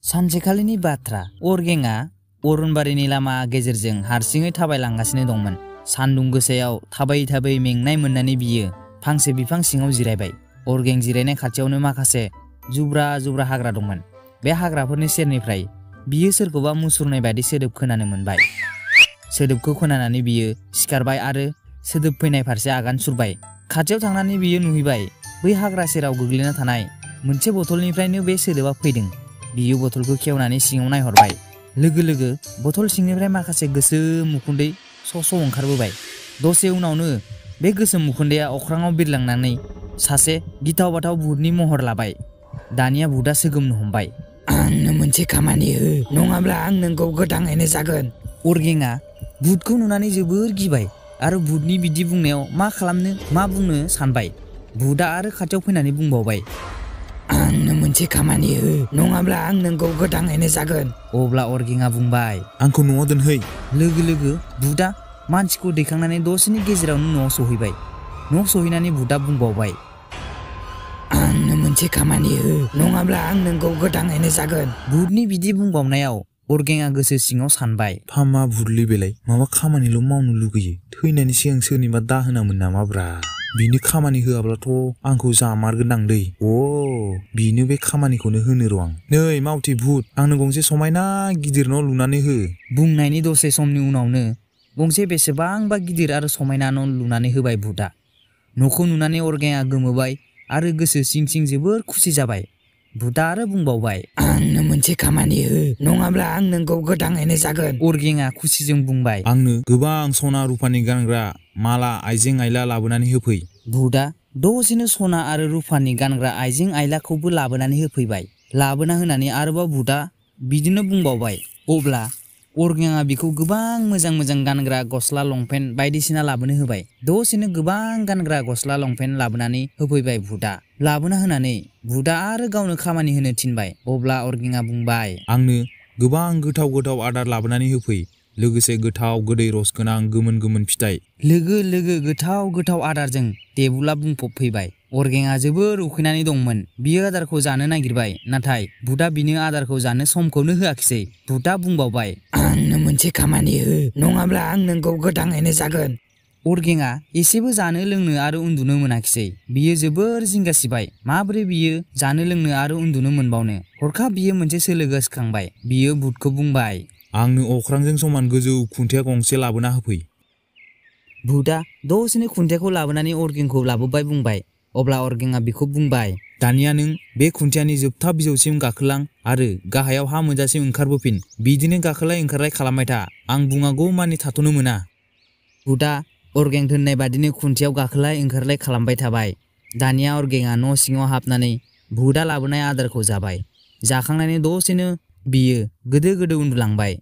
सानसेखालिनि बाथ्रा अरगेंआ अरनबारिनि लामा गेजेरजों हारसिङै थाबायलांगासिनो दंमोन। सान्दुं गोसायाव थाबायै थाबायै मेंनाय मोननानै बियो फांसे बिफां सिङाव जिरायबाय। अरगें जिरायनाय खाथियावनो माखासे जुब्रा जुब्रा हाग्रा दंमोन। बे हाग्राफोरनि सेरनिफ्राय बियो सोरखौबा मुसुरनाय बायदि सोदोब खोनानो मोनबाय। सोदोबखौ खोनानानै बियो सिखारबाय आरो सोदोब फैनाय फारसे आगान सुरबाय। खाथियाव थांनानै बियो नुहैबाय बै हाग्रा सेराव गोग्लैना थानाय मोनसे बथलनिफ्रायनो बे सोदोबा फैदों। बियो बथलखौ खेवनानै सिङाव नायहरबाय। लोगो लोगो बथल सिंनिफ्राय माखासे गोसोम उखुन्दै स' ओंखारबोबाय। दसे उनावनो बे गोसोम उखुन्दैया अख्राङाव बिरलांनानै सासे गिथाव बाथाव भुतनि महर लाबाय। दानिया भुतआ सोगोमनो हमबाय। आंनो मोनसे खामानि हो, नङाब्ला आं नोंखौ गोथाङैनो जागोन। अरगेंआ भुतखौ नुनानै जोबोर गिबाय आरो भुतनि बिदि बुंनायाव मा खालामनो मा बुंनो सानबाय। भुतआ आरो खाथियाव फैनानै बुंबावबाय, आंनो मोनसे खामानि हो, नङाब्ला आं नोंखौ गोथाङैनो जागोन। अब्ला अरगेंआ बुंबाय, आंखौ न'आव दोनहै। लोगो लोगो भुतआ मानसिखौ दैखांनानै दसेनि गेजेरावनो न'आव सहैबाय। न'आव सहैनानै भुतआ बुंबावबाय, आंनो मोनसे खामानि हो, नङाब्ला आं नोंखौ गोथाङैनो जागोन। भुतनि बिदि बुंबावनायाव अरगेंआ गोसो सिङाव सानबाय, मा भुतलै बेलाय, माबा खामानिल' मावनो लुगैयो। थैनायनि सिगां सोरनिबा दाहोनामोन नामाब्रा? बिनो खामानि होआब्लाथ' आंखौ जामारगोन आं दै। बिनो बे खामानिखौनो होनो र' आं। नै मावथि भुत, आंनो गंसे समायना गिदिर न' लुनानै हो। बुंनायनि दसे समनि उनावनो गंसे बेसेबांबा गिदिर आरो समायना न' लुनानै होबाय भुतआ। न'खौ नुनानै अरगेंआ गोमोबाय आरो गोसो सिं सिं जोबोर खुसि जाबाय। भुतआ आरो बुंबावबाय, आंनो मोनसे खामानि हो, नङाब्ला आं नोंखौ गोथाङैनो जागोन। अरगेंआ खुसिजों बुंबाय, आंनो गोबां सना रुफानि गानग्रा माला आइजें आइला लाबोनानै होफै। भुतआ दसेनो सना आरो रुफानि गानग्रा आइजें आइलाखौबो लाबोनानै होफैबाय। लाबोना होनानै आरोबाव भुतआ बिदिनो बुंबावबाय। अब्ला अरगेंआ बिखौ गोबां मोजां मोजां गानग्रा गस्ला लंपेन्ट बायदिसिना लाबोनो होबाय। दसेनो गोबां गानग्रा गस्ला लंपेन्ट लाबोनानै होफैबाय भुतआ। लाबोना होनानै भुतआ आरो गावनो खामानि होनो थिनबाय। अब्ला अरगेंआ बुंबाय, आंनो गोबां गोथाव गोथाव आदार लाबोनानै होफै, लोगोसे गोथाव गोदै रस गोनां गोमोन गोमोन फिथाइ। लोगो लोगो गोथाव गोथाव आदारजों टेबुला बुंफबफैबाय। अरगेंआ जोबोर उखैनानै दंमोन। बियो आदारखौ जानो नागिरबाय, नाथाय भुतआ बिनो आदारखौ जानो समखौनो होआखिसै। भुतआ बुंबावबाय, आंनो मोनसे खामानि हो, नङाब्ला आं नोंखौ गोथाङैनो जागोन। अरगेंआ एसेबो जानो लोंनो आरो उन्दुनो मोनाखिसै। बियो जोबोर जिंगासिबाय। माबोरै बियो जानो लोंनो आरो उन्दुनो मोनबावनो? हरखाब बियो मोनसे सोलो गोसोखांबाय। बियो भुतखौ बुंबाय, आंनो अख्रांजों समान गोजौ खुन्थिया गंसे लाबोना होफै। भुतआ दसेनो खुन्थियाखौ लाबोनानै अरगेंखौ लाबोबाय बुंबाय। अब्ला अरगेंआ बिखौ बुंबाय, दानिया नों बे खुन्थियानि जोबथा बिजौसिम गाखोलां आरो गाहायाव हा मोनजासिम ओंखारबोफिन। बिदिनो गाखोलाय ओंखारलाय खालामबाय था। आं बुङागौ मानि थाथ'नो मोना। भुतआ अरगें होननाय बादिनो खुन्थियाव गाखोलाय ओंखारलाय खालामबाय थाबाय। दानिया अरगेंआ न' सिङाव हाबनानै भुतआ लाबोनाय आदारखौ जाबाय। जाखांनानै दसेनो बियो गोदो गोदो उन्दुलांबाय।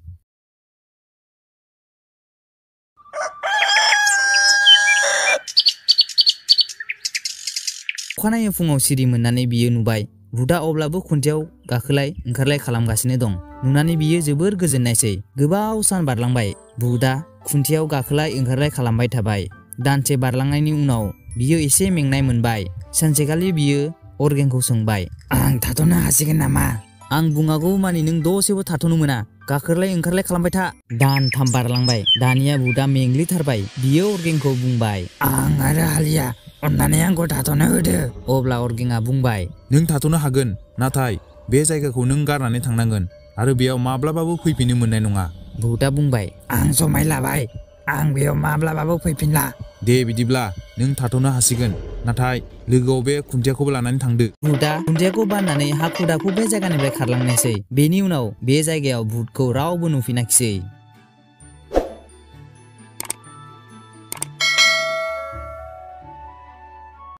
अखानायै फुङाव सिरि मोननानै बियो नुबाय भुतआ अब्लाबो खुन्थियाव गाखोलाय ओंखारलाय खालामगासिनो दं। नुनानै बियो जोबोर गोजोननायसै। गोबाव सान बारलांबाय। भुतआ खुन्थियाव गाखोलाय ओंखारलाय खालामबाय थाबाय। दानसे बारलांनायनि उनाव बियो एसे मेंनाय मोनबाय। सानसेखालि बियो अरगेंखौ सोंबाय, आं थाथ'नो हासिगोन नामा? आं बुङागौ मानि नों दसेबो थाथ'नो मोना। गाखोलाय ओंखारलाय खालामबाय था। दानथाम बारलांबाय। दानिया भुतआ मेंग्लिथारबाय। बियो अरगेंखौ बुंबाय, आं आरो हालिया, अन्नानै आंखौ थाथ'नो होदो। अब्ला अरगेंआ बुंबाय, नों थाथ'नो हागोन, नाथाय बे जायगाखौ नों गारनानै थांनांगोन आरो बेयाव माब्लाबाबो फैफिननो मोननाय नङा। भुतआ बुंबाय, आं समाय लाबाय, आं बेयाव माब्लाबाबो फैफिनला। दे बिदिब्ला नों थाथ'नो हासिगोन, नाथाय लोगोआव बे खुन्थियाखौबो लानानै थांदो। भुतआ खुन्थियाखौ बाननानै हाखु दाखु बे जायगानिफ्राय खारलांनायसै। बेनि उनाव बे जायगायाव भुतखौ रावबो नुफिनाखिसै।